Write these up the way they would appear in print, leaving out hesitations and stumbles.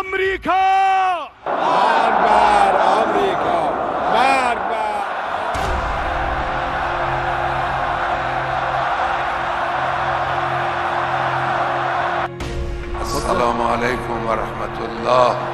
America, बार बार America, बार बार। अस्सलामु अलैकुम व रहमतुल्लाह।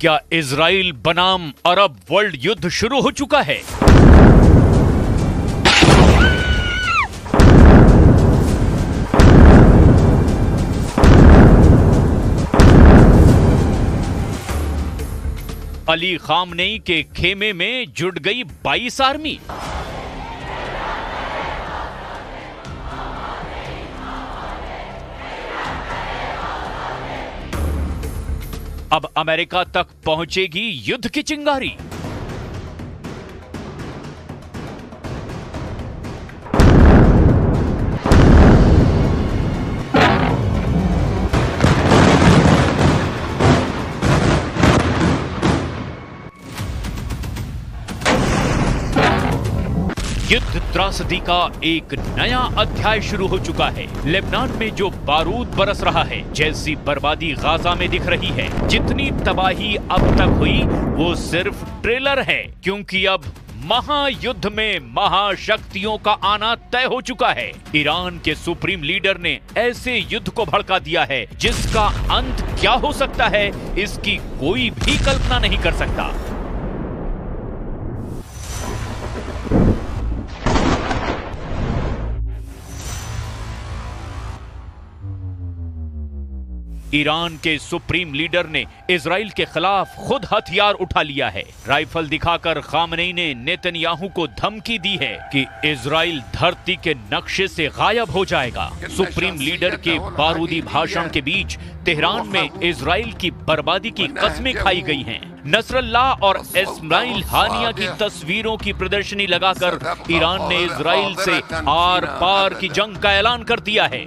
क्या इजराइल बनाम अरब वर्ल्ड युद्ध शुरू हो चुका है? अली खामनेई के खेमे में जुट गई 22 आर्मी। अब अमेरिका तक पहुंचेगी युद्ध की चिंगारी। युद्ध त्रासदी का एक नया अध्याय शुरू हो चुका है। लेबनान में जो बारूद बरस रहा है, जैसी बर्बादी गाजा में दिख रही है, जितनी तबाही अब तक हुई वो सिर्फ ट्रेलर है, क्योंकि अब महायुद्ध में महाशक्तियों का आना तय हो चुका है। ईरान के सुप्रीम लीडर ने ऐसे युद्ध को भड़का दिया है जिसका अंत क्या हो सकता है, इसकी कोई भी कल्पना नहीं कर सकता। ईरान के सुप्रीम लीडर ने इजराइल के खिलाफ खुद हथियार उठा लिया है। राइफल दिखाकर खामनेई ने नेतन्याहू को धमकी दी है कि इजराइल धरती के नक्शे से गायब हो जाएगा। सुप्रीम लीडर के बारूदी भाषण के बीच तेहरान में इजराइल की बर्बादी की कस्में खाई गई हैं। नसरल्लाह और इस्माइल हानिया की तस्वीरों की प्रदर्शनी लगाकर ईरान ने इजराइल से आर पार की जंग का ऐलान कर दिया है।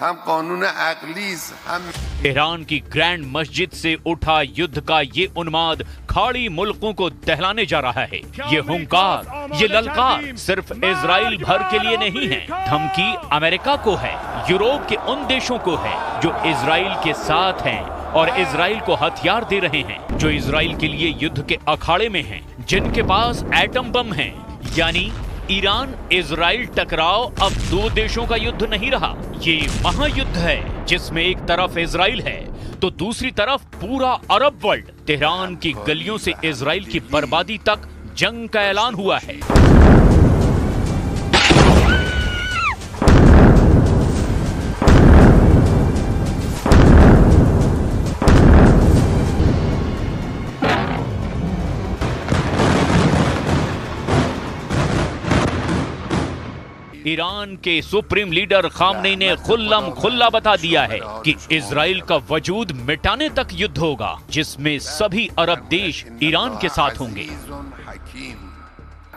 हम कानून अकलीस हम। ईरान की ग्रैंड मस्जिद से उठा युद्ध का ये उन्माद खाड़ी मुल्कों को दहलाने जा रहा है। ये हुंकार, ये ललकार सिर्फ इजराइल भर के लिए नहीं है। धमकी अमेरिका को है, यूरोप के उन देशों को है जो इजराइल के साथ हैं और इजराइल को हथियार दे रहे हैं, जो इजराइल के लिए युद्ध के अखाड़े में हैं, जिनके पास एटम बम हैं। यानी ईरान इजराइल टकराव अब दो देशों का युद्ध नहीं रहा, ये महायुद्ध है जिसमें एक तरफ इजराइल है तो दूसरी तरफ पूरा अरब वर्ल्ड। तेहरान की गलियों से इजराइल की बर्बादी तक जंग का ऐलान हुआ है। ईरान के सुप्रीम लीडर खामनेई ने खुल्लम खुल्ला बता दिया है कि इजराइल का वजूद मिटाने तक युद्ध होगा, जिसमें सभी अरब देश ईरान के साथ होंगे।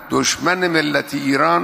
दुश्मन मिल्लत ईरान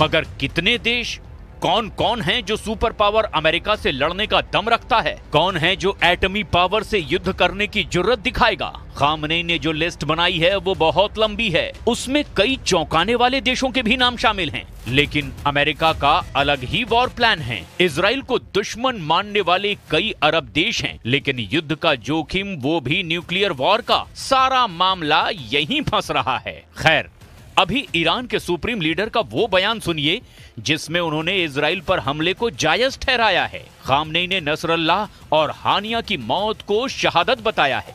मगर कितने देश कौन कौन है जो सुपर पावर अमेरिका से लड़ने का दम रखता है, कौन है जो एटमी पावर से युद्ध करने की जुर्रत दिखाएगा। खामनेई ने जो लिस्ट बनाई है वो बहुत लंबी है, उसमें कई चौंकाने वाले देशों के भी नाम शामिल हैं। लेकिन अमेरिका का अलग ही वॉर प्लान है। इजराइल को दुश्मन मानने वाले कई अरब देश हैं, लेकिन युद्ध का जोखिम, वो भी न्यूक्लियर वॉर का। सारा मामला यहीं फंस रहा है। खैर, अभी ईरान के सुप्रीम लीडर का वो बयान सुनिए जिसमें उन्होंने इजराइल पर हमले को जायज ठहराया है। खामनेई ने नसरल्लाह और हानिया की मौत को शहादत बताया है।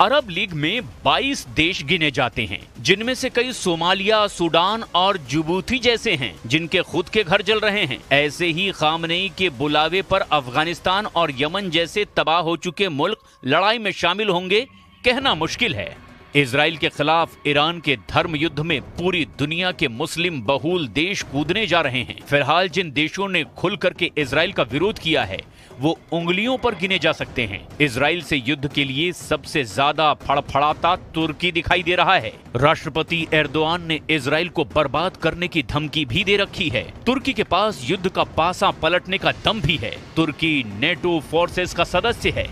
अरब लीग में 22 देश गिने जाते हैं, जिनमें से कई सोमालिया, सूडान और जिबूती जैसे हैं, जिनके खुद के घर जल रहे हैं। ऐसे ही खामनेई के बुलावे पर अफगानिस्तान और यमन जैसे तबाह हो चुके मुल्क लड़ाई में शामिल होंगे, कहना मुश्किल है। इजराइल के खिलाफ ईरान के धर्म युद्ध में पूरी दुनिया के मुस्लिम बहुल देश कूदने जा रहे हैं। फिलहाल जिन देशों ने खुल करके इजराइल का विरोध किया है वो उंगलियों पर गिने जा सकते हैं। इजराइल से युद्ध के लिए सबसे ज्यादा फड़फड़ाता तुर्की दिखाई दे रहा है। राष्ट्रपति एर्दोआन ने इजराइल को बर्बाद करने की धमकी भी दे रखी है। तुर्की के पास युद्ध का पासा पलटने का दम भी है। तुर्की नेटो फोर्सेस का सदस्य है,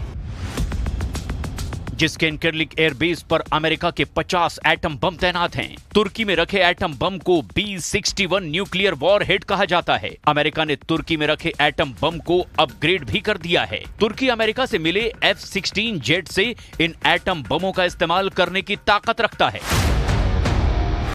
जिसके इनकर्लिक एयरबेस पर अमेरिका के 50 एटम बम तैनात हैं। तुर्की में रखे एटम बम को B-61 न्यूक्लियर वॉरहेड कहा जाता है। अमेरिका ने तुर्की में रखे एटम बम को अपग्रेड भी कर दिया है। तुर्की अमेरिका से मिले F-16 जेट से इन एटम बमों का इस्तेमाल करने की ताकत रखता है।